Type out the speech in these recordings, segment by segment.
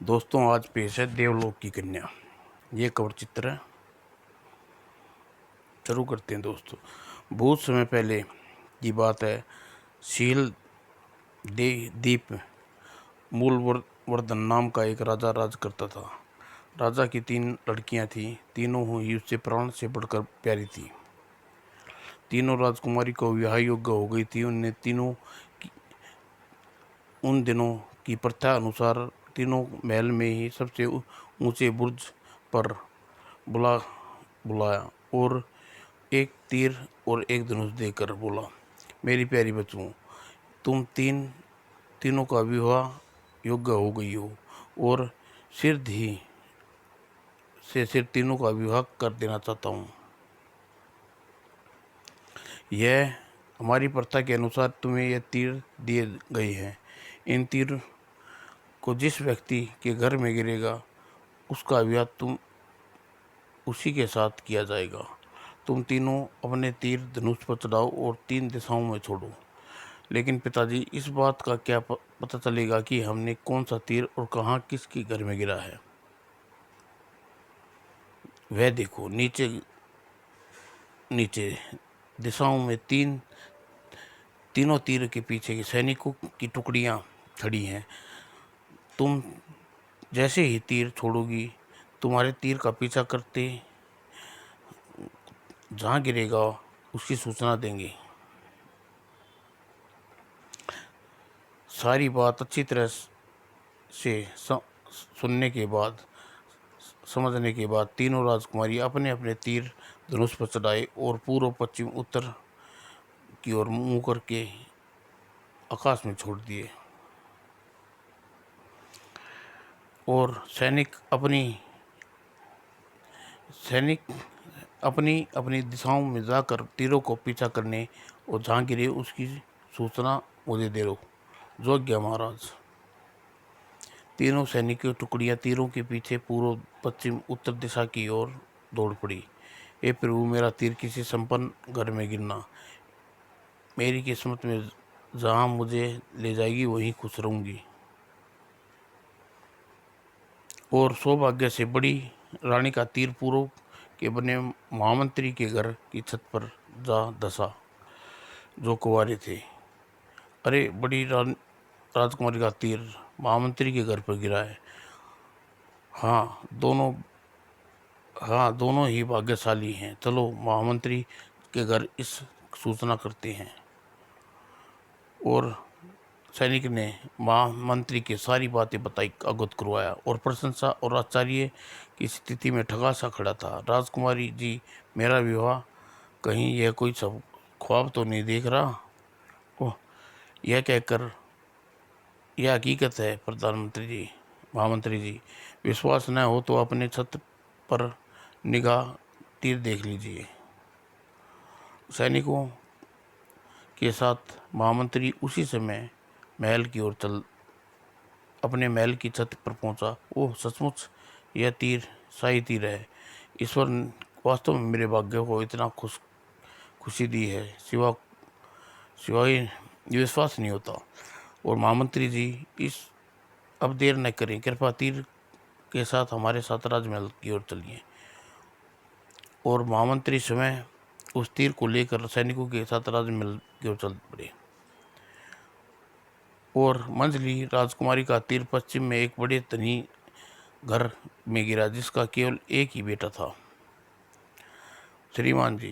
दोस्तों आज पेश है देवलोक की कन्या। ये कवर चित्र है। शुरू करते हैं दोस्तों। बहुत समय पहले की बात है। शील दीप मूलवर्धन नाम का एक राजा राज करता था। राजा की 3 लड़कियां थीं। तीनों ही उससे प्राण से बढ़कर प्यारी थी। तीनों राजकुमारी को विवाह योग्य हो गई थी। उन दिनों की प्रथा अनुसार तीनों महल में ही सबसे ऊंचे बुर्ज पर बुलाया और एक तीर और एक धनुष देकर बोला, मेरी प्यारी बच्चों, तुम तीनों का विवाह योग्य हो गई हो और सिर तीनों का विवाह कर देना चाहता हूँ। यह हमारी प्रथा के अनुसार तुम्हें यह तीर दिए गए हैं। इन तीर को जिस व्यक्ति के घर में गिरेगा उसका विवाह तुम उसी के साथ किया जाएगा। तुम तीनों अपने तीर धनुष पर चढ़ाओ और 3 दिशाओं में छोड़ो। लेकिन पिताजी, इस बात का क्या पता चलेगा कि हमने कौन सा तीर और कहाँ किसके घर में गिरा है? वह देखो, नीचे नीचे दिशाओं में तीनों तीर के पीछे के सैनिकों की टुकड़ियां खड़ी हैं। तुम जैसे ही तीर छोड़ोगी, तुम्हारे तीर का पीछा करते जहाँ गिरेगा उसकी सूचना देंगे। सारी बात अच्छी तरह से सुनने के बाद समझने के बाद तीनों राजकुमारी अपने अपने तीर धनुष पर चढ़ाए और पूर्व पश्चिम उत्तर की ओर मुंह करके आकाश में छोड़ दिए। और सैनिक अपनी अपनी दिशाओं में जाकर तीरों को पीछा करने और जहाँ गिरे उसकी सूचना मुझे दे दो। जोग्य महाराज। तीनों सैनिकों टुकड़ियां तीरों के पीछे पूर्व पश्चिम उत्तर दिशा की ओर दौड़ पड़ी। हे प्रभु, मेरा तीर किसी संपन्न घर में गिरना। मेरी किस्मत में जहाँ मुझे ले जाएगी वहीं खुश रहूंगी। और सौभाग्य से बड़ी रानी का तीर पूर्व के बने महामंत्री के घर की छत पर जा धंसा, जो कुंवारे थे। अरे, राजकुमारी का तीर महामंत्री के घर पर गिरा है। हाँ दोनों ही भाग्यशाली हैं। चलो महामंत्री के घर इस सूचना करते हैं। और सैनिक ने महामंत्री की सारी बातें बताई, अवगत करवाया और प्रशंसा और आश्चर्य की स्थिति में ठगा सा खड़ा था। राजकुमारी जी, मेरा विवाह कहीं यह कोई सब ख्वाब तो नहीं देख रहा? ओह, यह कहकर यह हकीकत है महामंत्री जी, विश्वास न हो तो अपने छत पर निगाह तीर देख लीजिए। सैनिकों के साथ महामंत्री उसी समय महल की ओर अपने महल की छत पर पहुंचा। ओह, सचमुच यह तीर शाही तीर है। ईश्वर वास्तव में मेरे भाग्य को इतना खुशी दी है, सिवाय विश्वास नहीं होता। और महामंत्री जी, अब देर न करें, कृपया तीर के साथ हमारे साथ राजमहल की ओर चलिए। और महामंत्री स्वयं उस तीर को लेकर सैनिकों के साथ राजमहल की ओर चल पड़े। और मंझली राजकुमारी का तीर पश्चिम में एक बड़े धनी घर में गिरा, जिसका केवल एक ही बेटा था। श्रीमान जी,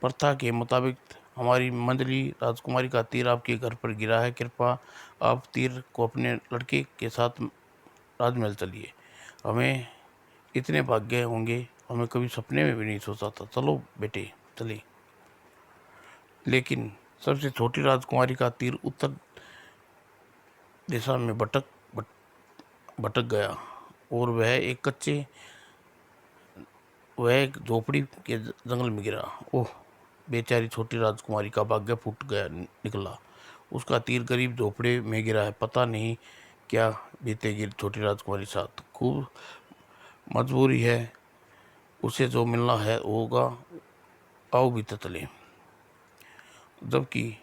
प्रथा के मुताबिक हमारी मंझली राजकुमारी का तीर आपके घर पर गिरा है। कृपया आप तीर को अपने लड़के के साथ राजमहल चलिए। हमें इतने भाग्य होंगे, हमें कभी सपने में भी नहीं सोचा था। चलो बेटे, चले। लेकिन सबसे छोटी राजकुमारी का तीर उत्तर दिशा में भटक गया और वह एक झोपड़ी के जंगल में गिरा। ओह, बेचारी छोटी राजकुमारी का भाग्य फूट गया निकला। उसका तीर गरीब झोपड़े में गिरा है। पता नहीं क्या बीतेगी छोटी राजकुमारी साथ। खूब मजबूरी है, उसे जो मिलना है होगा। आओ बीते चले। जबकि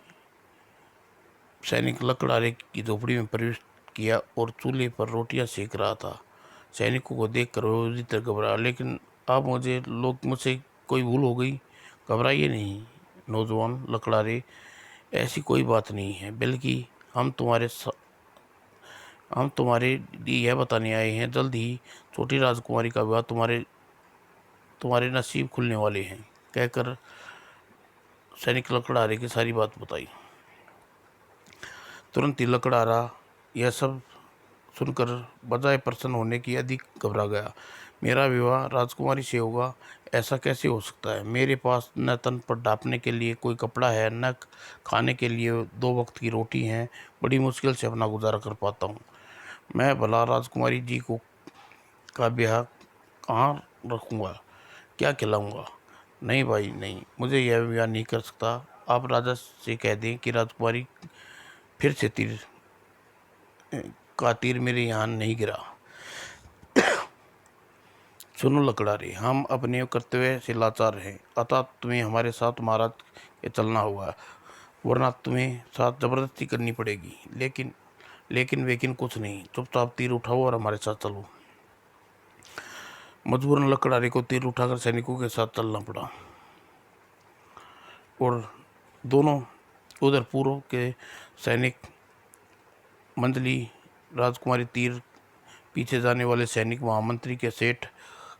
सैनिक लकड़हारे की झोपड़ी में प्रवेश किया और चूल्हे पर रोटियां सेक रहा था। सैनिकों को देखकर वह बुरी तरह घबराया। लेकिन अब मुझसे कोई भूल हो गई। घबराइए नहीं नौजवान लकड़ारे, ऐसी कोई बात नहीं है, बल्कि हम तुम्हारे लिए यह बताने आए हैं, जल्द ही छोटी राजकुमारी का विवाह तुम्हारे नसीब खुलने वाले हैं। कहकर सैनिक लकड़हारे की सारी बात बताई। तुरंत ही लकड़हारा यह सब सुनकर बजाय प्रसन्न होने की अधिक घबरा गया। मेरा विवाह राजकुमारी से होगा, ऐसा कैसे हो सकता है? मेरे पास न तन पर ढांपने के लिए कोई कपड़ा है, न खाने के लिए 2 वक्त की रोटी है। बड़ी मुश्किल से अपना गुजारा कर पाता हूँ। मैं भला राजकुमारी जी को का ब्याह कहाँ रखूँगा, क्या खिलाऊँगा? नहीं भाई नहीं, मुझे यह ब्याह नहीं कर सकता। आप राजा से कह दें कि राजकुमारी फिर से तीर मेरे यहाँ नहीं गिरा। सुनो लकड़ारे, हम अपने कर्तव्य से लाचार हैं, अतः तुम्हें हमारे साथ महाराज के चलना होगा, वरना तुम्हें साथ जबरदस्ती करनी पड़ेगी। लेकिन कुछ नहीं, चुपचाप तीर उठाओ और हमारे साथ चलो। मजबूरन लकड़ारे को तीर उठाकर सैनिकों के साथ चलना पड़ा और दोनों उधर पूर्व के सैनिक मंजली राजकुमारी तीर पीछे जाने वाले सैनिक महामंत्री के सेठ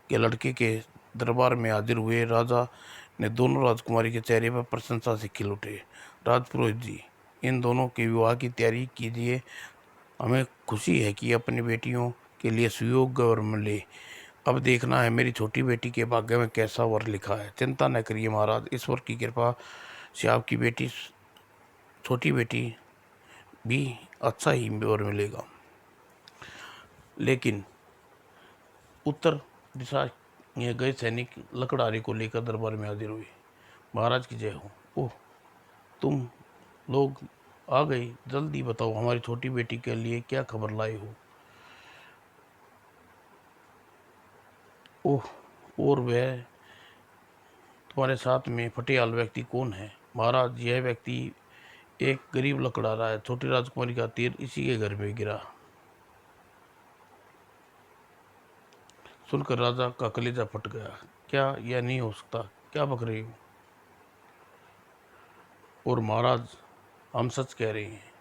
के लड़के के दरबार में हाजिर हुए। राजा ने दोनों राजकुमारी के चेहरे पर प्रशंसा से खिल उठे। राजपुरोहित जी, इन दोनों के विवाह की तैयारी कीजिए। हमें खुशी है कि अपनी बेटियों के लिए सुयोग्य वर मिले। अब देखना है मेरी छोटी बेटी के भाग्य में कैसा वर लिखा है। चिंता न करिए महाराज, ईश्वर की कृपा से आपकी छोटी बेटी भी अच्छा ही वर मिलेगा। लेकिन उत्तर दिशा ये गए सैनिक लकड़हारे को लेकर दरबार में हाजिर हुए। महाराज की जय हो। ओह, तुम लोग आ गए, जल्दी बताओ हमारी छोटी बेटी के लिए क्या खबर लाए हो। ओह, और वह तुम्हारे साथ में फटेहाल व्यक्ति कौन है? महाराज, यह व्यक्ति एक गरीब लकड़हारा है। छोटी राजकुमारी का तीर इसी के घर में गिरा। सुनकर राजा का कलेजा फट गया। क्या यह नहीं हो सकता? क्या बक रही हो? और महाराज, हम सच कह रहे हैं।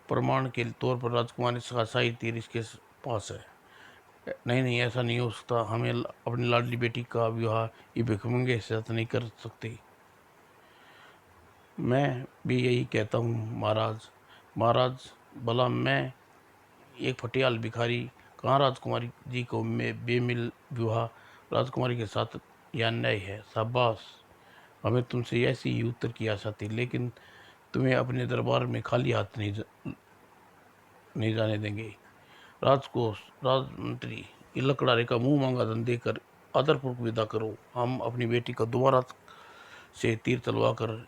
प्रमाण के तौर पर राजकुमारी का शाही तीर इसके पास है। नहीं नहीं, ऐसा नहीं हो सकता। हमें अपनी लाडली बेटी का विवाह ये भिखमंगे से साथ नहीं कर सकते। मैं भी यही कहता हूँ महाराज। महाराज, भला मैं एक फटियाल भिखारी कहाँ राजकुमारी जी को में बेमिल विवाह राजकुमारी के साथ यह अन्याय है। शाबाश, हमें तुमसे ऐसी ही उत्तर की आशा थी, लेकिन तुम्हें अपने दरबार में खाली हाथ नहीं जाने देंगे। राजकोष राजमंत्री, ये लकड़हारे का मुंह मांगा धन देकर आदरपूर्वक विदा करो। हम अपनी बेटी का दोबारा से तीर तलवा कर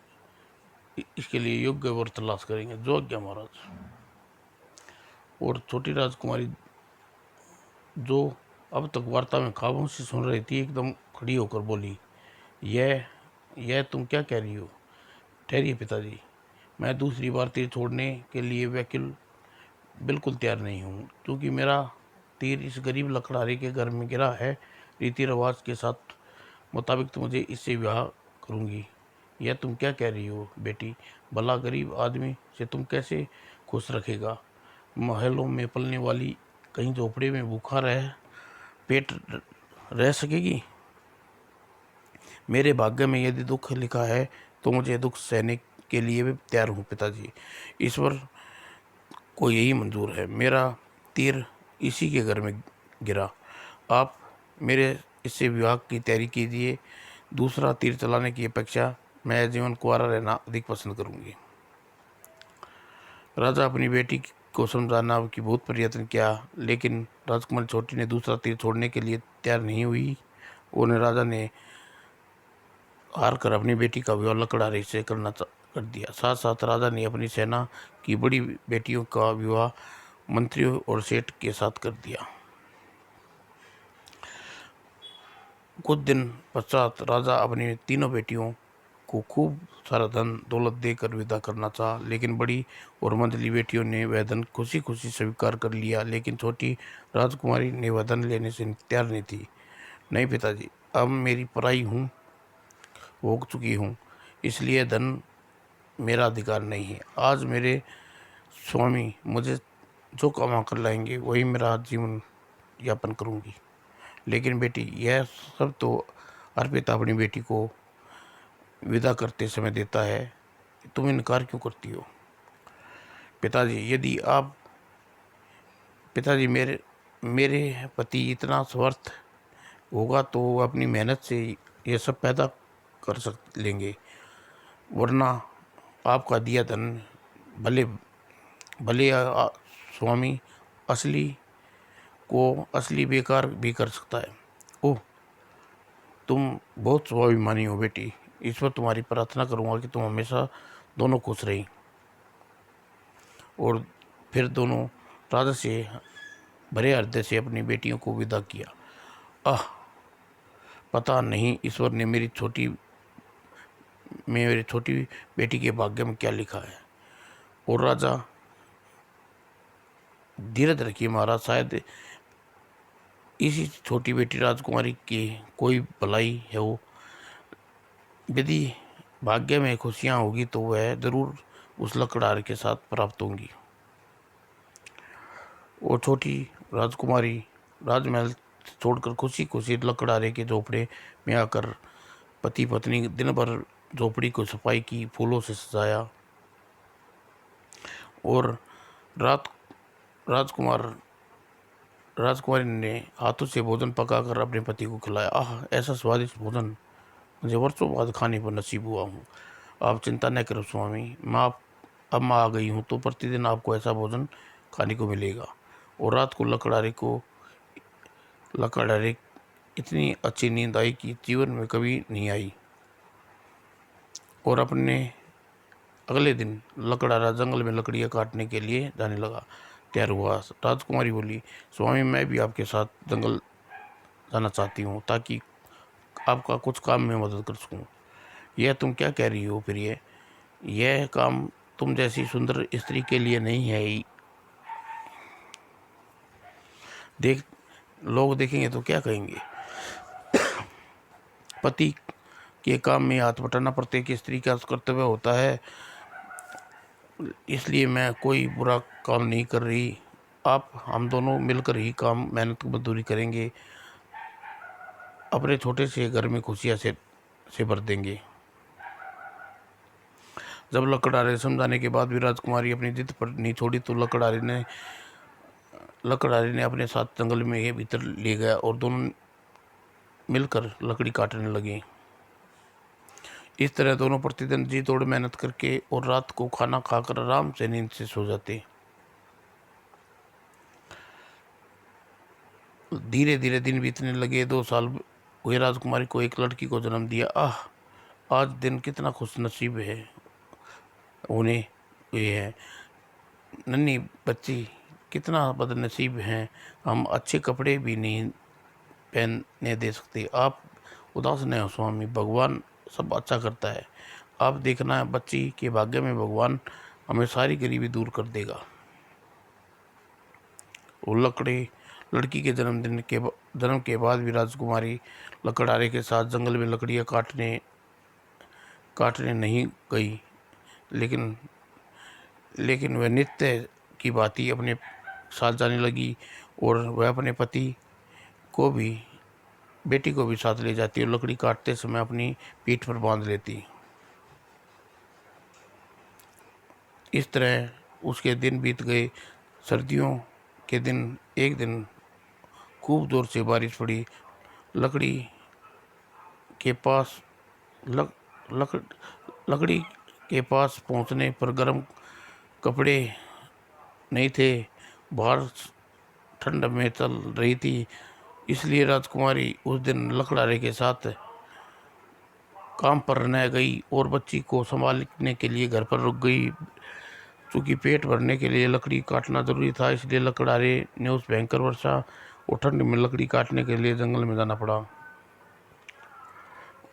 इसके लिए योग्य वर तलाश करेंगे। जो आज्ञा महाराज। और छोटी राजकुमारी, जो अब तक वार्ता में खामोशी सुन रही थी, एकदम खड़ी होकर बोली, यह तुम क्या कह रही हो? ठहरिए पिताजी, मैं दूसरी बार तीर छोड़ने के लिए बिल्कुल तैयार नहीं हूँ, क्योंकि मेरा तीर इस गरीब लकड़हारे के घर में गिरा है। रीति रिवाज के साथ मुताबिक तो मुझे इससे विवाह करूँगी। यह तुम क्या कह रही हो बेटी? भला गरीब आदमी से तुम कैसे खुश रखेगा? महलों में पलने वाली कहीं झोपड़े में भूखा पेट रह सकेगी? मेरे भाग्य में यदि दुख लिखा है तो मुझे दुख सहने के लिए भी तैयार हूँ पिताजी। ईश्वर को यही मंजूर है। मेरा तीर इसी के घर में गिरा। आप मेरे इससे विवाह की तैयारी कीजिए। दूसरा तीर चलाने की अपेक्षा मैं जीवन कुंवारा रहना अधिक पसंद करूंगी। राजा अपनी बेटी को समझाना की बहुत प्रयत्न किया, लेकिन राजकुमारी छोटी ने दूसरा तीर छोड़ने के लिए तैयार नहीं हुई। उन्हें राजा ने हार कर अपनी बेटी का विवाह लकड़हारे से कर दिया। साथ साथ राजा ने अपनी सेना की बड़ी बेटियों का विवाह मंत्रियों और सेठ के साथ कर दिया। कुछ दिन पश्चात राजा अपनी तीनों बेटियों को खूब सारा धन दौलत देकर विदा करना चाहा, लेकिन बड़ी और मंझली बेटियों ने वह धन खुशी खुशी स्वीकार कर लिया। लेकिन छोटी राजकुमारी ने वह धन लेने से तैयार नहीं थी। नहीं पिताजी, अब मेरी पराई हो चुकी हूँ, इसलिए धन मेरा अधिकार नहीं है। आज मेरे स्वामी मुझे जो कमा कर लाएंगे वही मेरा जीवन यापन करूँगी। लेकिन बेटी, यह सब तो हर पिता अपनी बेटी को विदा करते समय देता है, तुम इनकार क्यों करती हो? पिताजी, यदि आप पिताजी मेरे मेरे पति इतना स्वस्थ होगा तो वो अपनी मेहनत से ये सब पैदा कर सक लेंगे, वरना आपका दिया धन भले भले स्वामी असली को असली बेकार भी कर सकता है। ओह, तुम बहुत स्वाभिमानी हो बेटी। ईश्वर तुम्हारी प्रार्थना करूँगा कि तुम हमेशा दोनों खुश रही। और फिर दोनों राजा से भरे हृदय से अपनी बेटियों को विदा किया। आह, पता नहीं ईश्वर ने मेरी छोटी बेटी के भाग्य में क्या लिखा है। और राजा, धीरज रखिए महाराज, शायद इसी छोटी बेटी राजकुमारी की कोई भलाई है वो। यदि भाग्य में खुशियाँ होगी तो वह जरूर उस लकड़हारे के साथ प्राप्त होंगी। वो छोटी राजकुमारी राजमहल छोड़कर खुशी खुशी लकड़हारे के झोपड़े में आकर पति पत्नी दिन भर झोपड़ी को सफाई की, फूलों से सजाया। और रात राजकुमारी ने हाथों से भोजन पकाकर अपने पति को खिलाया। आह, ऐसा स्वादिष्ट भोजन मुझे वर्षों बाद खाने पर नसीब हुआ हूँ। आप चिंता न करो स्वामी, अब मैं आ गई हूँ तो प्रतिदिन आपको ऐसा भोजन खाने को मिलेगा। और रात को लकड़हारे इतनी अच्छी नींद आई कि जीवन में कभी नहीं आई। और अपने अगले दिन लकड़हारा जंगल में लकड़ियाँ काटने के लिए जाने लगा, तैयार हुआ। राजकुमारी बोली, स्वामी, मैं भी आपके साथ जंगल जाना चाहती हूँ ताकि आपका कुछ काम में मदद कर सकूँ। यह तुम क्या कह रही हो प्रिय? यह काम तुम जैसी सुंदर स्त्री के लिए नहीं है। लोग देखेंगे तो क्या कहेंगे? पति के काम में हाथ बटाना प्रत्येक स्त्री का कर्तव्य होता है, इसलिए मैं कोई बुरा काम नहीं कर रही। हम दोनों मिलकर ही काम मेहनत मजदूरी करेंगे, अपने छोटे से घर में खुशियाँ से भर देंगे। जब लकड़हारे समझाने के बाद भी राजकुमारी अपनी जिद पर नहीं छोड़ी तो लकड़हारे ने अपने साथ जंगल में ही भीतर ले गया और दोनों मिलकर लकड़ी काटने लगे। इस तरह दोनों प्रतिदिन जी तोड़ मेहनत करके और रात को खाना खाकर आराम से नींद से सो जाते। धीरे धीरे दिन बीतने लगे। 2 साल हुए। राजकुमारी को एक लड़की को जन्म दिया। आह, आज दिन कितना खुश नसीब है उन्हें। ये है नन्ही बच्ची, कितना बदनसीब हैं हम, अच्छे कपड़े भी नहीं पहनने दे सकते। आप उदास न हो स्वामी, भगवान सब अच्छा करता है। आप देखना, बच्ची के भाग्य में भगवान हमें सारी गरीबी दूर कर देगा। वो लड़की के जन्म के बाद भी राजकुमारी लकड़हारे के साथ जंगल में लकड़ियाँ काटने नहीं गई, लेकिन वह नित्य की भांति अपने साथ जाने लगी। और वह अपने बेटी को भी साथ ले जाती और लकड़ी काटते समय अपनी पीठ पर बांध लेती। इस तरह उसके दिन बीत गए। सर्दियों के दिन एक दिन खूब जोर से बारिश पड़ी। लकड़ी के पास लक, लक, लकड़ी के पास पहुंचने पर गर्म कपड़े नहीं थे। बाहर ठंड में चल रही थी, इसलिए राजकुमारी उस दिन लकड़हारे के साथ काम पर न गई और बच्ची को संभालने के लिए घर पर रुक गई। चूँकि पेट भरने के लिए लकड़ी काटना जरूरी था, इसलिए लकड़हारे ने उस भयंकर वर्षा और ठंड में लकड़ी काटने के लिए जंगल में जाना पड़ा।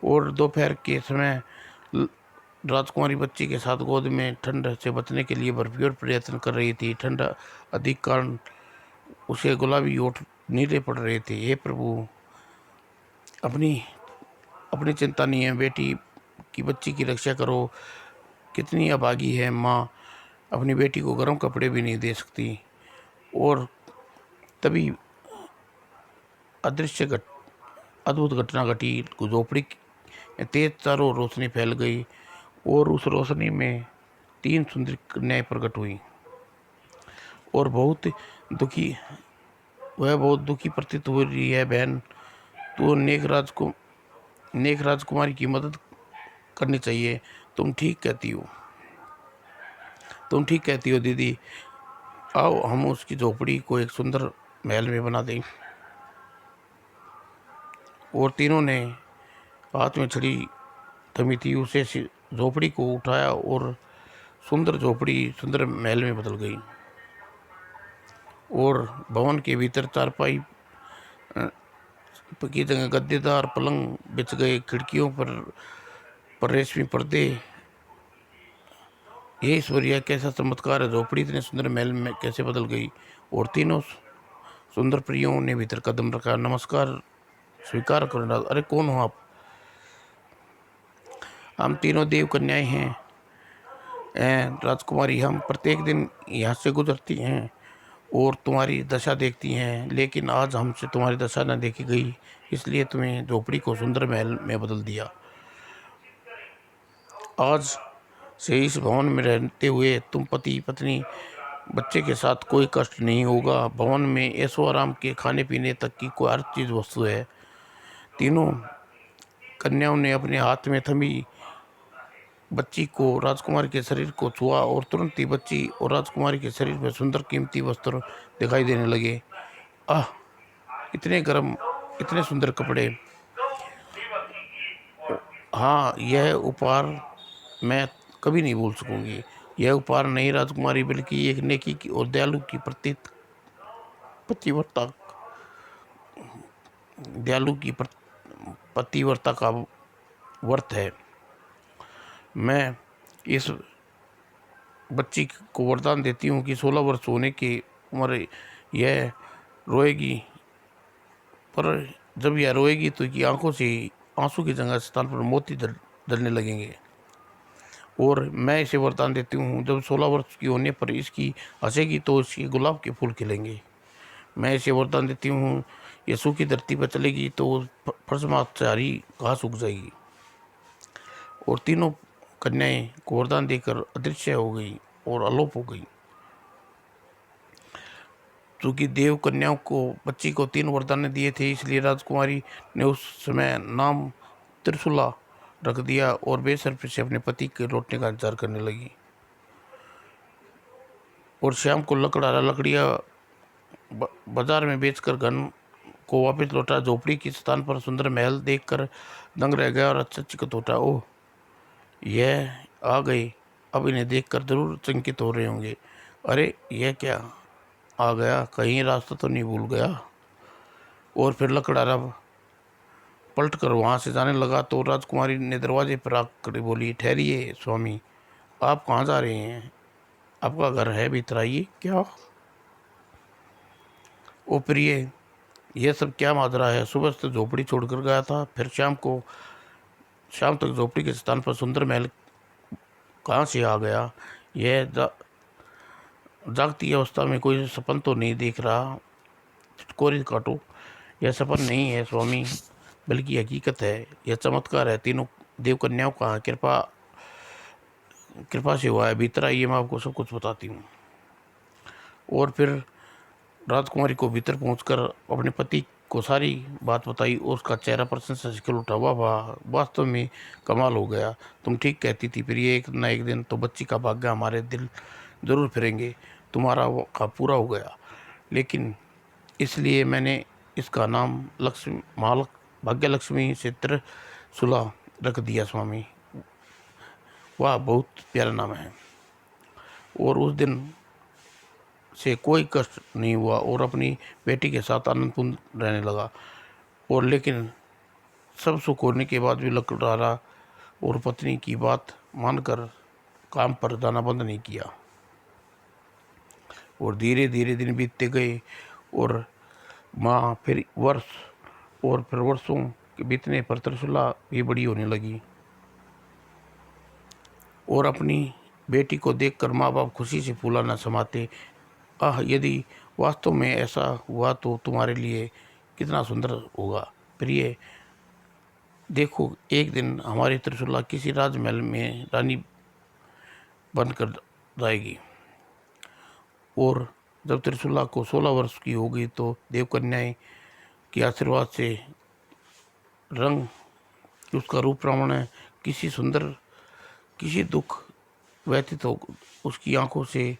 और दोपहर के समय राजकुमारी बच्ची के साथ गोद में ठंड से बचने के लिए भरपूर प्रयत्न कर रही थी। ठंड अधिक कारण उसे गुलाबी ओठ नीले पड़ रहे थे। हे प्रभु, अपनी अपनी चिंता नहीं है, बेटी की बच्ची की रक्षा करो। कितनी अभागी है माँ, अपनी बेटी को गर्म कपड़े भी नहीं दे सकती। और तभी अदृश्य अद्भुत घटना घटी। झोपड़ी में तेज चारों रोशनी फैल गई और उस रोशनी में 3 सुंदर कन्याएं प्रकट हुई और दुखी बहुत दुखी प्रतीत हो रही है। बहन, तो नेक राजकुमारी की मदद करनी चाहिए। तुम ठीक कहती हो, तुम ठीक कहती हो दीदी। आओ हम उसकी झोपड़ी को एक सुंदर महल में बना दें। और तीनों ने हाथ में छड़ी थमी थी, उसे झोपड़ी को उठाया और सुंदर झोपड़ी सुंदर महल में बदल गई। और भवन के भीतर चारपाई की जगह गद्देदार पलंग बिछ गए। खिड़कियों पर रेशमी पर्दे। ये ईश्वरीय कैसा चमत्कार है! झोपड़ी इतने सुंदर महल में कैसे बदल गई। और तीनों सुंदर प्रियों ने भीतर कदम रखा। नमस्कार, स्वीकार करो। अरे कौन हो आप? हम तीनों देव कन्याएं हैं राजकुमारी। हम प्रत्येक दिन यहाँ से गुजरती हैं और तुम्हारी दशा देखती हैं, लेकिन आज हमसे तुम्हारी दशा न देखी गई, इसलिए तुम्हें झोपड़ी को सुंदर महल में बदल दिया। आज से इस भवन में रहते हुए तुम पति पत्नी बच्चे के साथ कोई कष्ट नहीं होगा। भवन में ऐशो आराम के खाने पीने तक की कोई हर चीज़ वस्तु है। तीनों कन्याओं ने अपने हाथ में थमी बच्ची को राजकुमारी के शरीर को छुआ और तुरंत ही बच्ची और राजकुमारी के शरीर में सुंदर कीमती वस्त्र दिखाई देने लगे। आह, इतने गर्म, इतने सुंदर कपड़े। हाँ, यह उपहार मैं कभी नहीं भूल सकूंगी। यह उपहार नहीं राजकुमारी, बल्कि एक नेकी की और दयालु की पतिव्रता दयालु की पतिव्रता का व्रत है। मैं इस बच्ची को वरदान देती हूँ कि 16 वर्ष होने की उम्र यह रोएगी, पर जब यह रोएगी तो इसकी आंखों से आंसू की जगह स्थान पर मोती डलने लगेंगे। और मैं इसे वरदान देती हूँ, जब 16 वर्ष की होने पर इसकी हंसेगी तो इसके गुलाब के फूल खिलेंगे। मैं इसे वरदान देती हूँ, ये सूखी धरती पर चलेगी तो फर्श में से हरी घास उग जाएगी। और तीनों कन्याएं को वरदान देकर अदृश्य हो गई और अलोप हो गई। चूंकि देव कन्याओं को बच्ची को 3 वरदान दिए थे, इसलिए राजकुमारी ने उस समय नाम त्रिशूला रख दिया और बेसब्री से अपने पति के लौटने का इंतजार करने लगी। और शाम को लकड़ियाँ बाजार में बेचकर घन को वापस लौटा। झोपड़ी के स्थान पर सुंदर महल देखकर दंग रह गया और अचंभित होता। ओह, यह आ गए, अब इन्हें देखकर जरूर चंकित हो रहे होंगे। अरे यह क्या आ गया, कहीं रास्ता तो नहीं भूल गया। और फिर लकड़हारा पलट कर वहाँ से जाने लगा तो राजकुमारी ने दरवाजे पर आकर बोली, ठहरिए स्वामी, आप कहाँ जा रहे हैं? आपका घर है, भीतर आइए। क्या? ओ प्रिय, यह सब क्या माजरा है? सुबह से झोपड़ी छोड़कर गया था, फिर शाम तक झोपड़ी के स्थान पर सुंदर महल कहाँ से आ गया? यह जागती अवस्था में कोई सपन तो नहीं देख रहा? कोरी काटो, यह सपन नहीं है स्वामी, बल्कि हकीकत है, यह चमत्कार है। तीनों देव कन्याओं का कृपा से हुआ है। भीतर आइए, मैं आपको सब कुछ बताती हूँ। और फिर राजकुमारी को भीतर पहुंचकर अपने पति को सारी बात बताई और उसका चेहरा प्रसन्नता से खिल उठा। वाह वाह, वास्तव में कमाल हो गया। तुम ठीक कहती थी प्रिय, एक न एक दिन तो बच्ची का भाग्य हमारे दिल जरूर फिरेंगे। तुम्हारा का पूरा हो गया, लेकिन इसलिए मैंने इसका नाम भाग्य लक्ष्मी से त्रिशूला रख दिया स्वामी। वाह, बहुत प्यारा नाम है। और उस दिन से कोई कष्ट नहीं हुआ और अपनी बेटी के साथ आनंदपूर्ण रहने लगा। और लेकिन सब सुख होने के बाद भी लकड़हारा और पत्नी की बात मानकर काम पर जाना बंद नहीं किया। और धीरे धीरे दिन बीतते गए और माह फिर वर्ष और फिर वर्षों के बीतने पर त्रिशूला भी बड़ी होने लगी और अपनी बेटी को देखकर माँ बाप खुशी से फूला न समाते। आह, यदि वास्तव में ऐसा हुआ तो तुम्हारे लिए कितना सुंदर होगा प्रिय। देखो, एक दिन हमारी त्रिशूला किसी राजमहल में रानी बनकर जाएगी और जब त्रिशूला को 16 वर्ष की हो गई तो देवकन्याएं के आशीर्वाद से रंग उसका रूप रावण किसी सुंदर किसी दुख व्यतीत हो उसकी आंखों से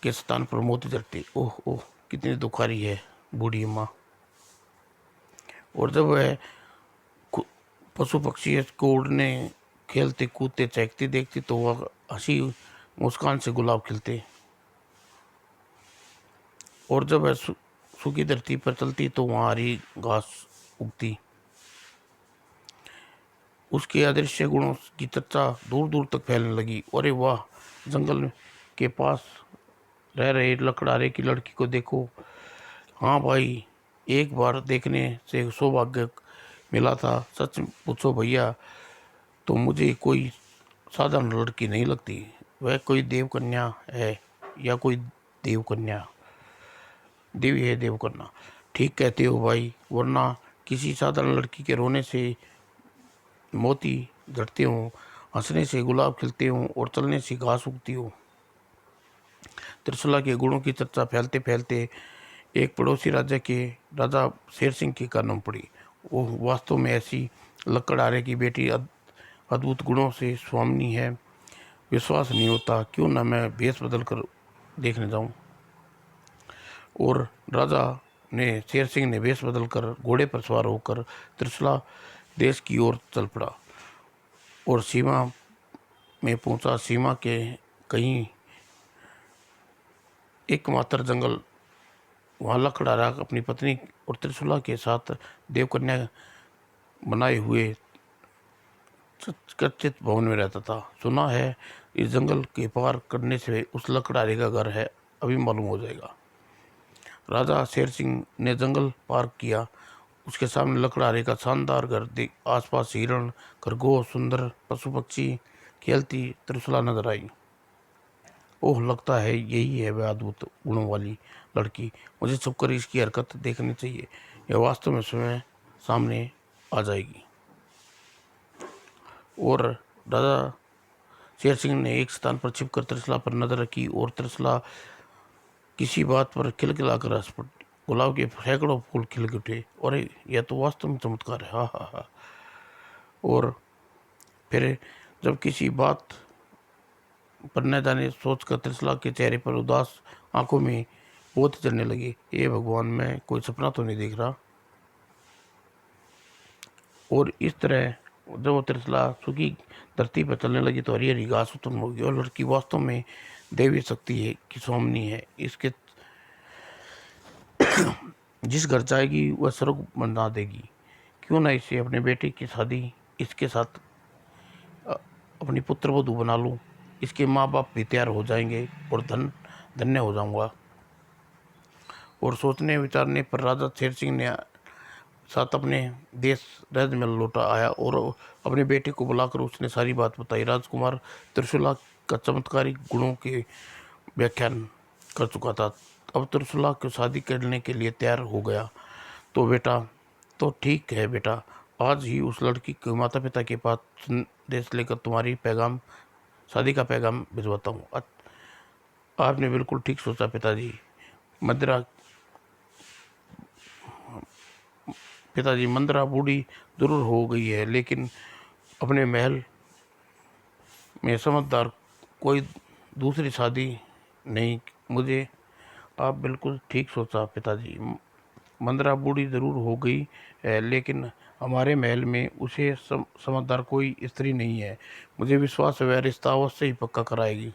के स्थान पर मोती झरते। ओह ओह, कितनी दुखारी है बूढ़ी माँ। और जब वह पशु पक्षी को उड़ने खेलते कूदते चहकते देखती तो वह हंसी मुस्कान से गुलाब खिलते। और जब वह सूखी धरती पर चलती तो वहाँ हरी घास उगती। उसके अदृश्य गुणों की चर्चा दूर दूर तक फैलने लगी। अरे वाह, जंगल के पास रह रहे लकड़हारे की लड़की को देखो। हाँ भाई, एक बार देखने से सौभाग्य मिला था। सच पूछो भैया तो मुझे कोई साधारण लड़की नहीं लगती। वह कोई देवकन्या है या कोई देवकन्या देवी है देवकन्या। ठीक कहते हो भाई, वरना किसी साधारण लड़की के रोने से मोती झड़ते हों, हंसने से गुलाब खिलते हों और चलने से घास उगती हो। त्रिशूला के गुणों की चर्चा फैलते फैलते एक पड़ोसी राज्य के राजा शेर सिंह की कानों पड़ी। वो वास्तव में ऐसी लकड़हारे की बेटी अद्भुत गुणों से स्वामिनी है, विश्वास नहीं होता। क्यों ना मैं भेष बदल कर देखने जाऊं। और राजा ने शेर सिंह ने वेश बदल कर घोड़े पर सवार होकर त्रिशूला देश की ओर चल पड़ा और सीमा में पहुंचा। सीमा के कहीं एकमात्र जंगल, वहाँ लकड़हारा अपनी पत्नी और त्रिशूला के साथ देवकन्या बनाए हुए कच्चित भवन में रहता था। सुना है इस जंगल के पार करने से उस लकड़हारे का घर है, अभी मालूम हो जाएगा। राजा शेर सिंह ने जंगल पार किया। उसके सामने लकड़हारे का शानदार घर देख आसपास हिरण खरगोश सुंदर पशु पक्षी खेलती त्रिशूला नजर आई। ओह, लगता है यही है वह अद्भुत गुणों वाली लड़की। मुझे छुपकर इसकी हरकत देखनी चाहिए। यह वास्तव में स्वयं सामने आ जाएगी। और राजा शेर सिंह ने एक स्थान पर छिपकर त्रिशूला पर नजर रखी और त्रिशूला किसी बात पर खिलखिलाकर हंस पड़ी। गुलाब के सैकड़ों फूल खिल उठे। और यह तो वास्तव में चमत्कार है। हा हा हा। और फिर जब किसी बात पर न जाने सोचकर त्रिशूला के चेहरे पर उदास आंखों में मोती चढ़ने लगे। हे भगवान, मैं कोई सपना तो नहीं देख रहा। और इस तरह जब वो त्रिशूला सूखी धरती पर चलने लगी तो हरी हरी घास उत्पन्न होगी और लड़की वास्तव में देवी शक्ति है कि स्वामिनी है। इसके जिस घर जाएगी वह स्वर्ग बना देगी। क्यों ना इसे अपने बेटे की शादी इसके साथ अपनी पुत्र वधू बना लूं। इसके माँ बाप भी तैयार हो जाएंगे और धन्य हो जाऊंगा। और सोचने विचारने पर राजा शेर सिंह ने साथ अपने देश राजमहल लौटा आया और अपने बेटे को बुलाकर उसने सारी बात बताई। राजकुमार त्रिशूला का चमत्कारिक गुणों के व्याख्यान कर चुका था। अब त्रिशूला को शादी करने के लिए तैयार हो गया। तो बेटा, तो ठीक है बेटा, आज ही उस लड़की के माता पिता के पास संदेश लेकर तुम्हारी पैगाम शादी का पैगाम भिजवाता हूँ। आपने बिल्कुल ठीक सोचा पिताजी। मंदिरा पिताजी मंदिरा बूढ़ी जरूर हो गई है, लेकिन अपने महल में समझदार कोई दूसरी शादी नहीं। मुझे आप बिल्कुल ठीक सोचा पिताजी। मंदिरा बूढ़ी जरूर हो गई है, लेकिन हमारे महल में उसे समझदार कोई स्त्री नहीं है। मुझे विश्वास है वह रिश्ता अवश्य ही पक्का कराएगी।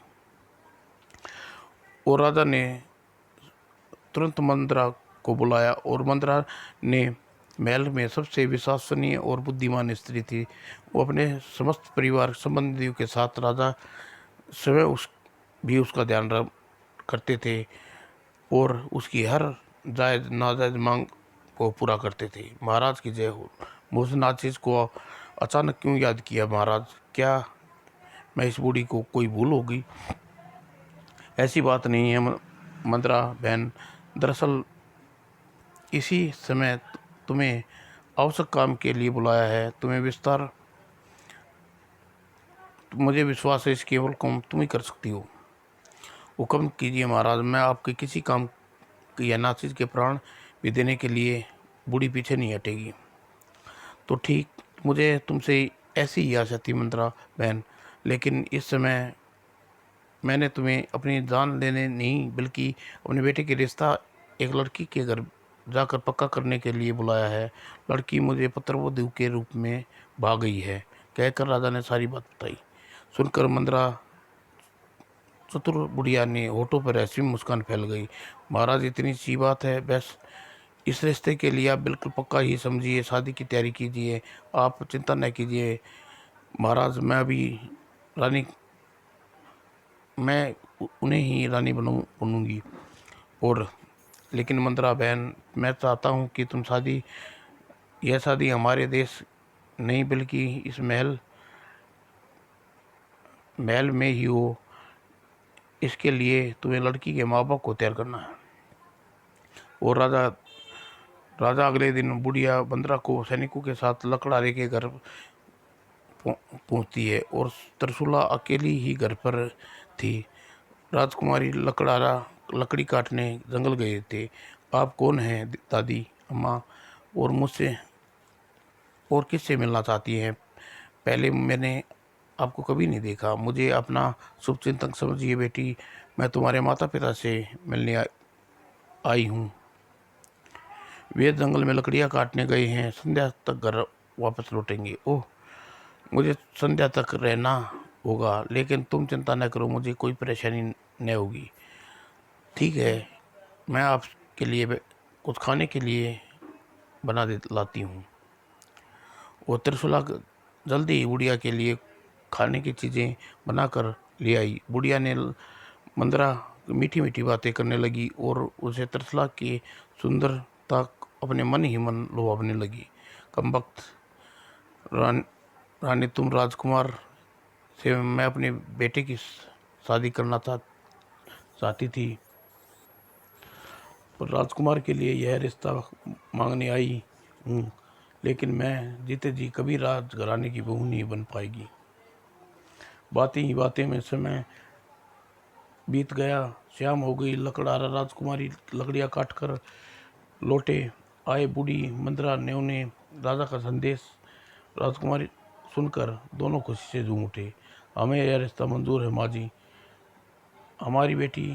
और राजा ने तुरंत मंदिरा को बुलाया और मंदिरा ने महल में सबसे विश्वसनीय और बुद्धिमान स्त्री थी। वो अपने समस्त परिवार संबंधियों के साथ राजा स्वयं उसका ध्यान करते थे और उसकी हर जायज़ नाजायज़ मांग को पूरा करते थे। महाराज की जय हो। मुझे नाचिस को अचानक क्यों याद किया महाराज? क्या मैं इस बूढ़ी को कोई भूल होगी? ऐसी बात नहीं है मंद्रा बहन। दरअसल इसी समय तुम्हें आवश्यक काम के लिए बुलाया है। तुम्हें विस्तार मुझे विश्वास है इस केवल काम तुम ही कर सकती हो। हुक्म कीजिए महाराज। मैं आपके किसी काम या नासिर के प्राण भी देने के लिए बूढ़ी पीछे नहीं हटेगी। तो ठीक, मुझे तुमसे ऐसी ही आशा थी मंत्रा बहन, लेकिन इस समय मैंने तुम्हें अपनी जान लेने नहीं बल्कि अपने बेटे के रिश्ता एक लड़की के घर जाकर पक्का करने के लिए बुलाया है। लड़की मुझे पुत्रवधू के रूप में भाग गई है, कहकर राजा ने सारी बात बताई। सुनकर मंद्रा चतुर बुढ़िया ने होठों पर ऐसी मुस्कान फैल गई। महाराज इतनी सी बात है, बस इस रिश्ते के लिए आप बिल्कुल पक्का ही समझिए, शादी की तैयारी कीजिए, आप चिंता न कीजिए महाराज। रानी मैं उन्हें ही रानी बनूंगी। और लेकिन मंत्रा बहन, मैं चाहता हूँ कि यह शादी हमारे देश नहीं बल्कि इस महल में ही हो। इसके लिए तुम्हें लड़की के माँ बाप को तैयार करना है। और राजा अगले दिन बुढ़िया बंदरा को सैनिकों के साथ लकड़हारे के घर पहुंचती है और तरसुला अकेली ही घर पर थी। राजकुमारी लकड़ी काटने जंगल गए थे। आप कौन हैं दादी अम्मा, और मुझसे और किससे मिलना चाहती हैं? पहले मैंने आपको कभी नहीं देखा। मुझे अपना शुभचिंतक समझिए बेटी। मैं तुम्हारे माता पिता से मिलने आई हूँ। वे जंगल में लकड़ियाँ काटने गए हैं, संध्या तक घर वापस लौटेंगे। ओह, मुझे संध्या तक रहना होगा, लेकिन तुम चिंता न करो, मुझे कोई परेशानी न होगी। ठीक है, मैं आपके लिए कुछ खाने के लिए बना दे लाती हूँ। वो त्रिशूला जल्दी ही बुढ़िया के लिए खाने की चीज़ें बनाकर ले आई। बुढ़िया ने मंदरा मीठी मीठी बातें करने लगी और उसे त्रिशूला की सुंदरता अपने मन ही मन लुभावने लगी। कमबख्त रानी, तुम राजकुमार से मैं अपने बेटे की शादी करना चाहती थी, पर राजकुमार के लिए यह रिश्ता मांगने आई हूँ, लेकिन मैं जीते जी कभी राजघराने की बहू नहीं बन पाएगी। बातें ही बातें में समय बीत गया। शाम हो गई। लकड़हारा राजकुमारी लकड़ियाँ काट कर लौटे आए। बूढ़ी मंदरा ने उन्हें राजा का संदेश राजकुमारी सुनकर दोनों खुशी से झूम उठे। हमें यह रिश्ता मंजूर है माँ जी। हमारी बेटी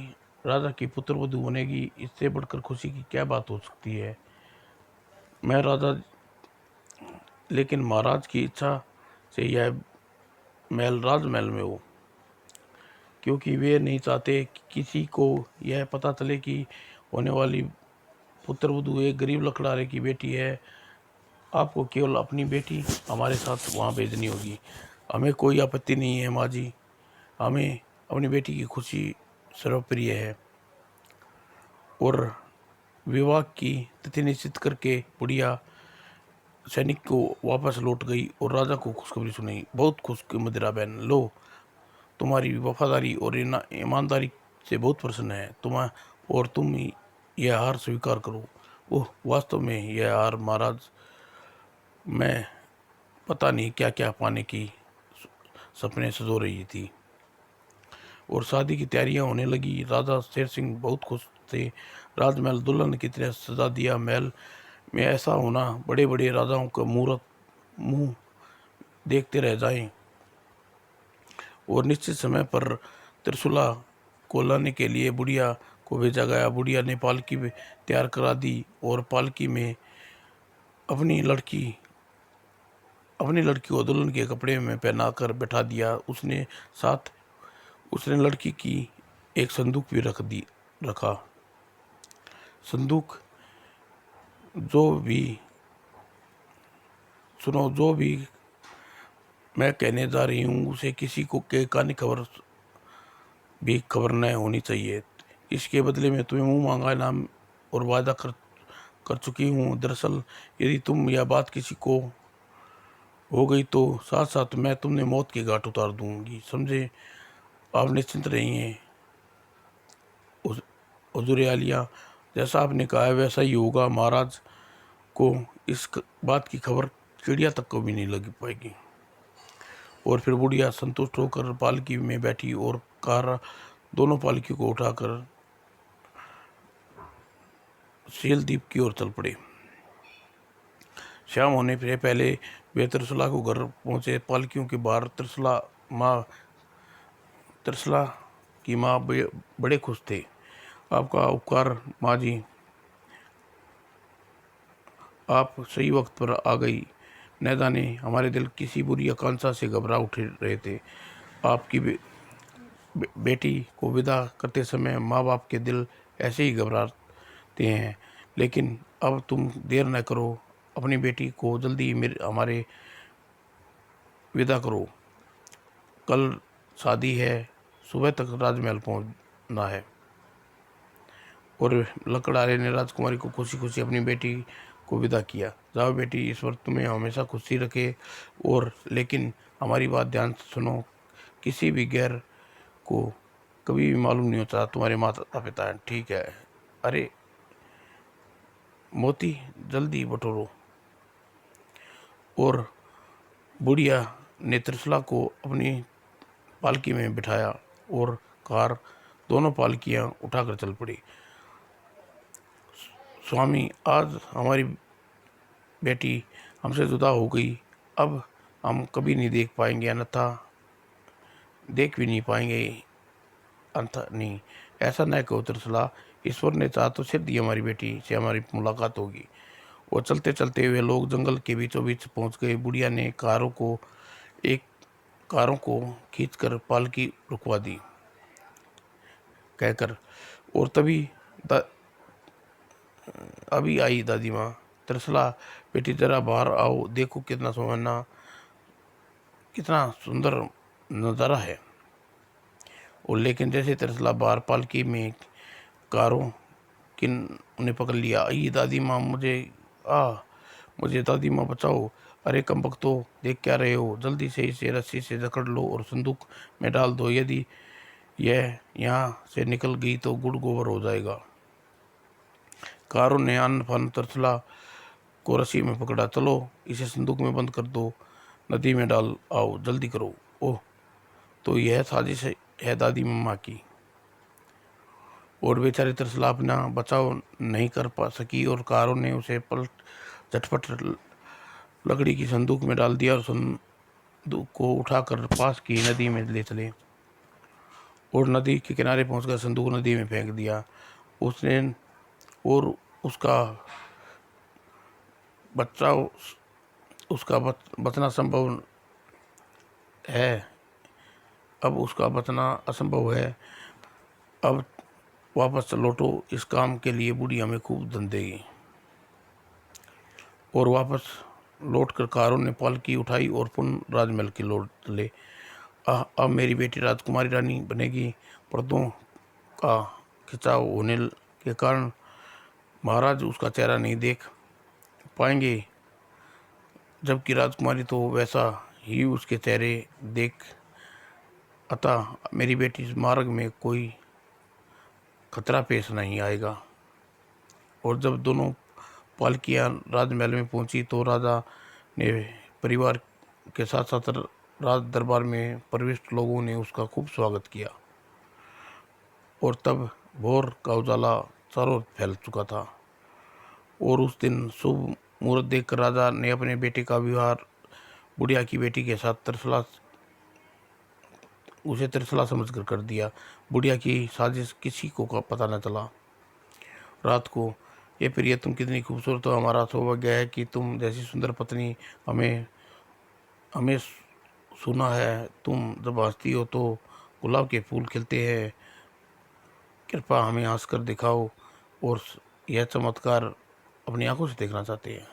राजा की पुत्रवधू बनेगी, इससे बढ़कर खुशी की क्या बात हो सकती है? मैं राजा लेकिन महाराज की इच्छा से यह महल राजमहल में हो, क्योंकि वे नहीं चाहते कि किसी को यह पता चले कि होने वाली पुत्रवधू एक गरीब लकड़हारे की बेटी है। आपको केवल अपनी बेटी हमारे साथ वहाँ भेजनी होगी। हमें कोई आपत्ति नहीं है माँ जी। हमें अपनी बेटी की खुशी सर्वप्रिय है। और विवाह की तिथि निश्चित करके बुढ़िया सैनिक को वापस लौट गई और राजा को खुशखबरी सुनाई। बहुत खुश मदिरा बहन, लो, तुम्हारी वफादारी और ईमानदारी से बहुत प्रसन्न है। तुम यह हार स्वीकार करो। ओह, वास्तव में यह हार महाराज, मैं पता नहीं क्या क्या पाने की सपने सजो रही थी। और शादी की तैयारियां होने लगी। राजा शेर सिंह बहुत खुश थे। राजमहल दुल्हन की तरह सजा दिया। महल में ऐसा होना बड़े बड़े राजाओं का मुंह देखते रह जाएं। और निश्चित समय पर त्रिशूला को लाने के लिए बुढ़िया को भेजा गया। बुढ़िया ने पालकी तैयार करा दी और पालकी में अपनी लड़की को दुल्हन के कपड़े में पहनाकर बैठा दिया। उसने लड़की की एक संदूक भी रखा। संदूक जो भी सुनो, जो भी मैं कहने जा रही हूँ उसे किसी को के कानी खबर भी खबर न होनी चाहिए। इसके बदले में तुम्हें मुंह मांगा इनाम और वादा कर चुकी हूँ। दरअसल यदि तुम यह बात किसी को हो गई तो साथ साथ मैं तुमने मौत के घाट उतार दूंगी, समझे? आप निश्चिंत रहिए हुजूर आलिया, जैसा आपने कहा है वैसा ही होगा। महाराज को इस बात की खबर चिड़िया तक को भी नहीं लग पाएगी। और फिर बुढ़िया संतुष्ट होकर पालकी में बैठी और कार दोनों पालकी को उठाकर सीलदीप की ओर चल पड़े। शाम होने से पहले वे त्रिशला को घर पहुंचे। पालकियों के बाहर त्रिशला की माँ बड़े खुश थे। आपका उपकार माँ जी, आप सही वक्त पर आ गई। न जाने हमारे दिल किसी बुरी आकांक्षा से घबरा उठ रहे थे। आपकी बेटी को विदा करते समय माँ बाप के दिल ऐसे ही घबराते हैं। लेकिन अब तुम देर न करो, अपनी बेटी को जल्दी हमारे विदा करो। कल शादी है, सुबह तक राजमहल पहुंचना है। और लकड़हारे ने राजकुमारी को खुशी खुशी अपनी बेटी को विदा किया। जाओ बेटी, ईश्वर तुम्हें हमेशा खुशी रखे। और लेकिन हमारी बात ध्यान से सुनो, किसी भी गैर को कभी भी मालूम नहीं होता तुम्हारे माता पिता हैं, ठीक है? अरे मोती, जल्दी बटोरो। और बुढ़िया ने त्रिशला को अपनी पालकी में बिठाया और कार दोनों पालकियां उठाकर चल पड़ी। स्वामी, आज हमारी बेटी हमसे जुदा हो गई। अब हम कभी नहीं देख पाएंगे, अन्यथा देख भी नहीं पाएंगे, अन्यथा नहीं। ऐसा न कहो त्रिशला, ईश्वर ने चाहा तो सिद्ध ही हमारी बेटी से हमारी मुलाकात होगी। और चलते चलते वे लोग जंगल के बीचों बीच पहुंच गए। बुढ़िया ने कारों को खींचकर पालकी रुकवा दी कहकर। और तभी अभी आई दादी माँ। त्रिशला बेटी जरा बाहर आओ, देखो कितना सुंदर नज़ारा है। और लेकिन जैसे त्रिशला बाहर पालकी में कारों किन उन्हें पकड़ लिया। आई दादी माँ, मुझे दादी माँ बचाओ। अरे कमबख्तो, देख क्या रहे हो? जल्दी से इसे रस्सी से जकड़ लो और संदूक में डाल दो। यदि यह यहाँ से निकल गई तो गुड़ गोबर हो जाएगा। कारों ने अन्न फन त्रिशला को रस्सी में पकड़ा। चलो इसे संदूक में बंद कर दो, नदी में डाल आओ, जल्दी करो। ओह, तो यह साजिश है दादी मम्मा की। और बेचारी त्रिशला अपना बचाव नहीं कर पा सकी और कारों ने उसे झटपट लकड़ी की संदूक में डाल दिया और संदूक को उठाकर पास की नदी में ले चले। और नदी के किनारे पहुंचकर संदूक नदी में फेंक दिया। उसने और उसका बचाव उसका बचना संभव है। अब उसका बचना असंभव है। अब वापस लौटो, इस काम के लिए बूढ़ी हमें खूब धन देगी। और वापस लौटकर कारों ने पालकी उठाई और पुनः राजमहल की लौट चले। अब मेरी बेटी राजकुमारी रानी बनेगी। पर्दों का खिंचाव होने के कारण महाराज उसका चेहरा नहीं देख पाएंगे, जबकि राजकुमारी तो वैसा ही उसके चेहरे देख। अतः मेरी बेटी इस मार्ग में कोई खतरा पेश नहीं आएगा। और जब दोनों पालकियां राजमहल में पहुंची तो राजा ने परिवार के साथ साथ राज दरबार में प्रविष्ट लोगों ने उसका खूब स्वागत किया। और तब भोर का उजाला चारों ओर फैल चुका था। और उस दिन शुभ मुहूर्त देखकर राजा ने अपने बेटे का विवाह बुढ़िया की बेटी के साथ त्रिशला समझकर कर दिया। बुढ़िया की साजिश किसी को का पता न चला। रात को, ये प्रिय तुम कितनी खूबसूरत हो। हमारा सौभाग्य है कि तुम जैसी सुंदर पत्नी हमें हमें सुना है। तुम जब हंसती हो तो गुलाब के फूल खिलते हैं। कृपा हमें हंसकर दिखाओ। और यह चमत्कार अपनी आंखों से देखना चाहते हैं।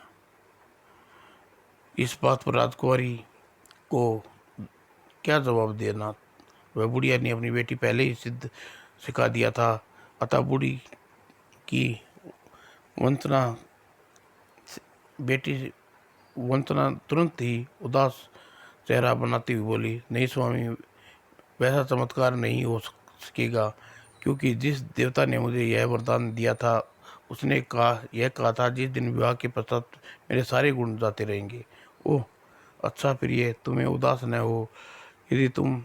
इस बात पर राजकुमारी को क्या जवाब देना। वह बुढ़िया ने अपनी बेटी पहले ही सिद्ध सिखा दिया था। अतः बूढ़ी की वंदना बेटी वंदना तुरंत ही उदास चेहरा बनाती हुई बोली, नहीं स्वामी, वैसा चमत्कार नहीं हो सकेगा, क्योंकि जिस देवता ने मुझे यह वरदान दिया था उसने कहा था जिस दिन विवाह के पश्चात मेरे सारे गुण जाते रहेंगे। ओह अच्छा प्रिय, तुम्हें उदास न हो। यदि तुम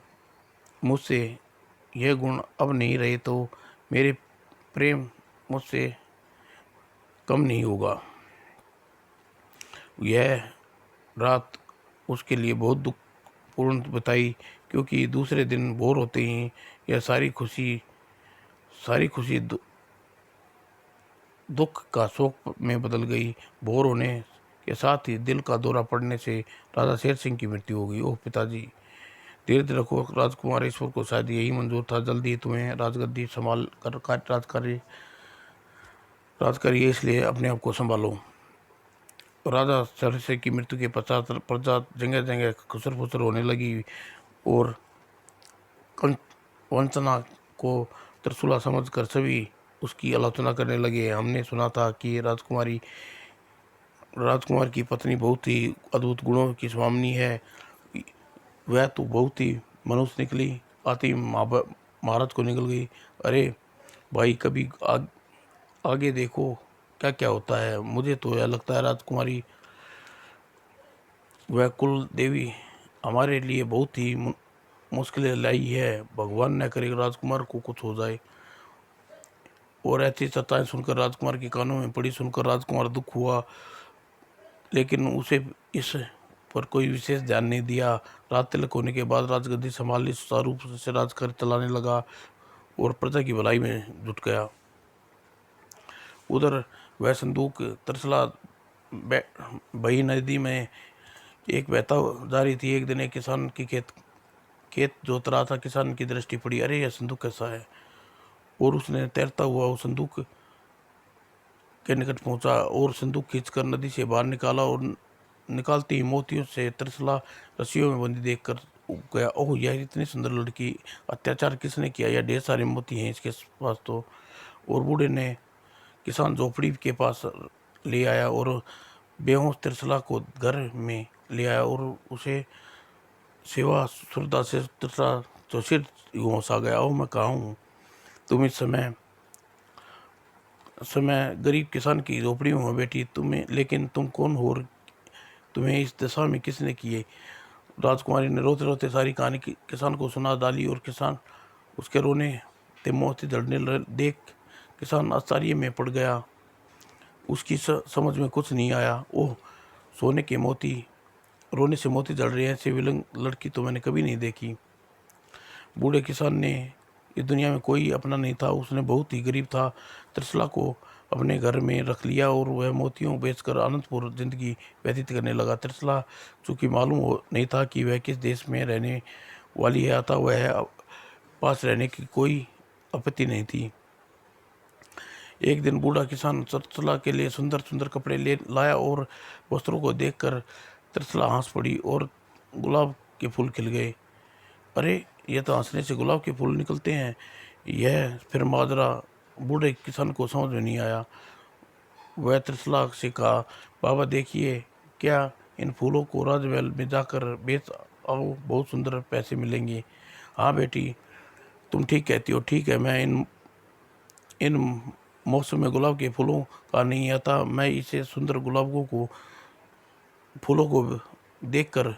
मुझसे यह गुण अब नहीं रहे तो मेरे प्रेम मुझसे कम नहीं होगा। यह रात उसके लिए बहुत दुखपूर्ण बताई, क्योंकि दूसरे दिन भोर होते ही यह सारी खुशी दुख का शोक में बदल गई। भोर होने के साथ ही दिल का दौरा पड़ने से राजा शेर सिंह की मृत्यु हो गई। ओह पिताजी, धीरज रखो राजकुमार, ईश्वर को शायद यही मंजूर था जल्दी ही तुम्हें राजगद्दी संभाल कर राज करिए, इसलिए अपने आप को संभालो। राजा शेर सिंह की मृत्यु के पश्चात प्रजा जगह जगह खुसर फुसर होने लगी और वंचना को त्रिशूला समझकर सभी उसकी आलोचना करने लगे। हमने सुना था कि राजकुमार की पत्नी बहुत ही अद्भुत गुणों की स्वामिनी है। वह तो बहुत ही मनुष्य निकली, आती महाराज को निकल गई। अरे भाई, कभी आगे देखो क्या क्या होता है। मुझे तो यह लगता है राजकुमारी वह कुल देवी हमारे लिए बहुत ही मुश्किलें लाई है। भगवान न करे राजकुमार को कुछ हो जाए। और ऐसी चर्चाएं सुनकर राजकुमार के कानों में पड़ी, सुनकर राजकुमार दुख हुआ, लेकिन उसे इस पर कोई विशेष ध्यान नहीं दिया। रात तिलक होने के बाद राजगद्दी संभालने सुचारू रूप से राजकार्य चलाने लगा और प्रजा की भलाई में जुट गया। उधर वह संदूक तरसला बही नदी में एक बहता जा रही थी। एक दिन एक किसान की खेत जोत रहा था। किसान की दृष्टि पड़ी, अरे यह संदूक कैसा है, और उसने तैरता हुआ उस संदूक के निकट पहुंचा और संदूक खींचकर नदी से बाहर निकाला और निकालते ही मोतियों से तरसला रस्सियों में बंदी देखकर गया। ओह, यह इतनी सुंदर लड़की, अत्याचार किसने किया, यह ढेर सारे मोती हैं इसके पास तो। और बूढ़े ने किसान झोपड़ी के पास ले आया और बेहोश तरसला को घर में ले आया और उसे सेवा श्रद्धा से तरसला तो सिर होश आ गया। ओह, मैं कहाँ हूँ, तुम इस समय गरीब किसान की झोपड़ी में हो बैठी, लेकिन तुम कौन हो और तुम्हें इस दशा में किसने किए। राजकुमारी ने रोते रोते सारी कहानी किसान को सुना डाली और किसान उसके रोने ते मोती झड़ने देख किसान आश्चर्य में पड़ गया। उसकी समझ में कुछ नहीं आया। ओह, सोने के मोती, रोने से मोती जल रहे हैं, ऐसी विलंग लड़की तो मैंने कभी नहीं देखी। बूढ़े किसान ने इस दुनिया में कोई अपना नहीं था, उसने बहुत ही गरीब था, त्रिशला को अपने घर में रख लिया और वह मोतियों बेचकर आनंदपूर्ण जिंदगी व्यतीत करने लगा। त्रिशला चूँकि मालूम नहीं था कि वह किस देश में रहने वाली है, अतः वह पास रहने की कोई आपत्ति नहीं थी। एक दिन बूढ़ा किसान त्रिशला के लिए सुंदर सुंदर कपड़े ले लाया और वस्त्रों को देखकर त्रिशला हंस पड़ी और गुलाब के फूल खिल गए। अरे, यह तो हंसने से गुलाब के फूल निकलते हैं। यह फिर माजरा बूढ़े किसान को समझ में नहीं आया। वह त्रिशला से कहा, बाबा देखिए, क्या इन फूलों को राजमहल में जाकर बेच आओ, बहुत सुंदर पैसे मिलेंगे। हाँ बेटी, तुम ठीक कहती हो। ठीक है, मैं इन मौसम में गुलाब के फूलों का नहीं आता, मैं इसे सुंदर फूलों को देखकर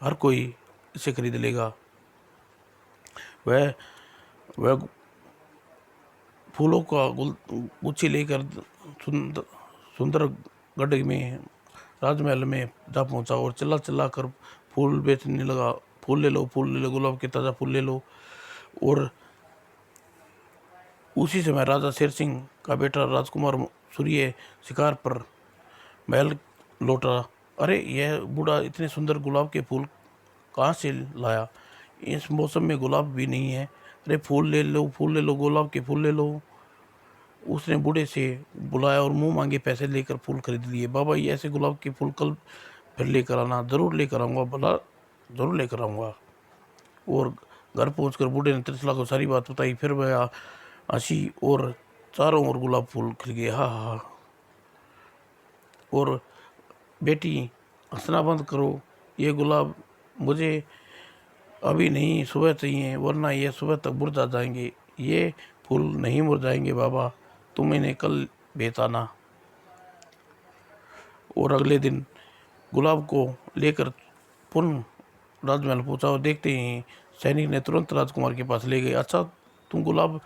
हर कोई इसे खरीद लेगा। वह वह फूलों का गुच्छी लेकर सुंदर गढ़ में राजमहल में जा पहुंचा और चिल्ला चिल्ला कर फूल बेचने लगा। फूल ले लो, फूल ले लो, गुलाब के ताज़ा फूल ले लो। और उसी समय राजा शेर सिंह का बेटा राजकुमार सूर्य शिकार पर महल लौटा। अरे, यह बूढ़ा इतने सुंदर गुलाब के फूल कहाँ से लाया, इस मौसम में गुलाब भी नहीं है। अरे, फूल ले लो, फूल ले लो, गुलाब के फूल ले लो। उसने बूढ़े से बुलाया और मुंह मांगे पैसे लेकर फूल खरीद लिए। बाबा, ये ऐसे गुलाब के फूल कल फिर लेकर आना, ज़रूर लेकर आऊँगा, भला ज़रूर लेकर आऊँगा। और घर पहुंचकर बूढ़े ने त्रिशला को सारी बात बताई। फिर वह हंसी और चारों ओर गुलाब फूल खिल गए। हा हा। और बेटी हंसना बंद करो, ये गुलाब मुझे अभी नहीं, सुबह चाहिए, वरना ये सुबह तक मुरझा जाएंगे। ये फूल नहीं मुरझाएंगे बाबा, तुम इन्हें कल बेचाना। और अगले दिन गुलाब को लेकर पुनः राजमहल पहुंचा और देखते ही सैनिक ने तुरंत राजकुमार के पास ले गए। अच्छा, तुम गुलाब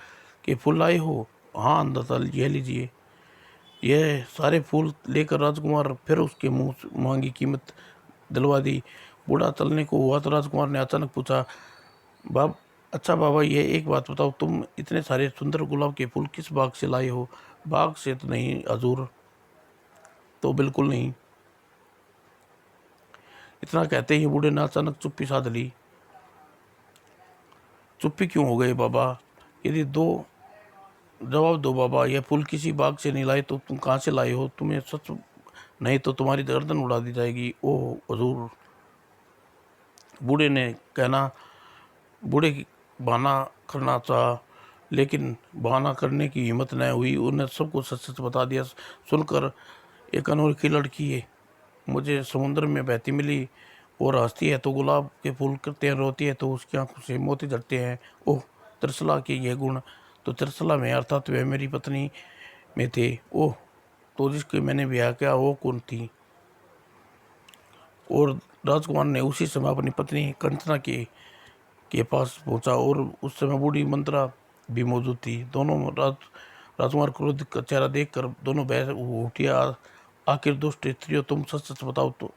के फूल लाए हो? हाँ अंदाता, यह लीजिए। यह सारे फूल लेकर राजकुमार फिर उसके मुंह से मांगी कीमत दिलवा दी। बूढ़ा चलने को हुआ तो राजकुमार ने अचानक पूछा, अच्छा बाबा, ये एक बात बताओ, तुम इतने सारे सुंदर गुलाब के फूल किस बाग से लाए हो? बाग से तो नहीं हजूर, तो बिल्कुल नहीं। इतना कहते ही बूढ़े ने अचानक चुप्पी साध ली। चुप्पी क्यों हो गए बाबा? यदि दो जवाब दो बाबा, यह फूल किसी बाग से नहीं लाए तो तुम कहाँ से लाए हो? तुम्हें सच नहीं तो तुम्हारी गर्दन उड़ा दी जाएगी। ओह हजूर, बूढ़े ने कहना, बूढ़े की बहाना करना चाहा, लेकिन बहाना करने की हिम्मत न हुई। उन्हें सब कुछ सच सच बता दिया। सुनकर एक अनोखी लड़की है मुझे समुद्र में बहती मिली, और हंसती है तो गुलाब के फूल करते हैं, रोती है तो उसकी आंखों से मोती झरते हैं। ओह, त्रिशला के ये गुण तो त्रिशला में अर्थात वह मेरी पत्नी में थे। ओह, तो जिसके मैंने ब्याह किया वो कौन थी? और राजकुमार ने उसी समय अपनी पत्नी कंचना के पास पहुंचा, और उस समय बूढ़ी मंत्रा भी मौजूद थी। दोनों राजकुमार क्रोध का चेहरा देखकर दोनों बहस उठिया। आखिर दुष्ट स्त्रियों, तुम सच सच बताओ तो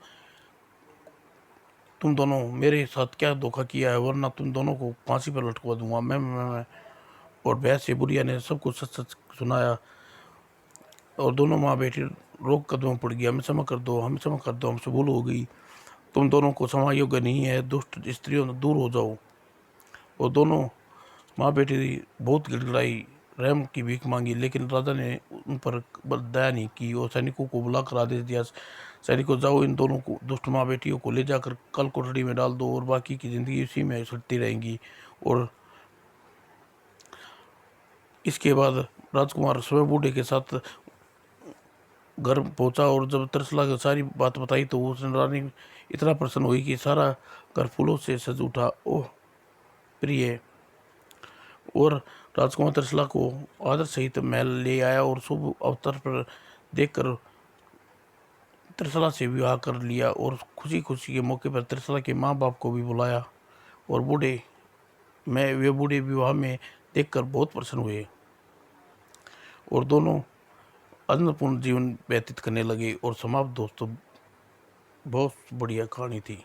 तुम दोनों मेरे साथ क्या धोखा किया है, वरना तुम दोनों को फांसी पर लटकवा दूंगा मैं। और बहस से बुढ़िया ने सब कुछ सच सच सुनाया। और दोनों माँ बेटी रोक कदमों पड़ गया। हमें क्षमा कर दो, हमें क्षमा कर दो, हमसे भूल हो गई, तुम दोनों को क्षमा योग्य नहीं है, दुष्ट स्त्रियों दूर हो जाओ। और दोनों माँ बेटी बहुत गिड़गिड़ाई, रहम की भीख मांगी, लेकिन राजा ने उन पर दया नहीं की और सैनिकों को बुलाकर आदेश दिया, सैनिकों जाओ, इन दोनों को दुष्ट माँ बेटियों को ले जाकर कल कोठरी में डाल दो और बाकी की जिंदगी उसी में सड़ती रहेंगी। और इसके बाद राजकुमार स्वयं बूढ़े के साथ घर पहुंचा, और जब त्रिशला को सारी बात बताई तो उस रानी इतना प्रसन्न हुई कि सारा घर फूलों से सज उठा। ओह प्रिय। और राजकुमार त्रिशला को आदर सहित महल ले आया और शुभ अवसर पर देखकर त्रिशला से विवाह कर लिया। और खुशी खुशी के मौके पर त्रिशला के माँ बाप को भी बुलाया, और वे बूढ़े विवाह में देखकर बहुत प्रसन्न हुए, और दोनों आनंदपूर्ण जीवन व्यतीत करने लगे। और समाप्त दोस्तों, बहुत बढ़िया कहानी थी।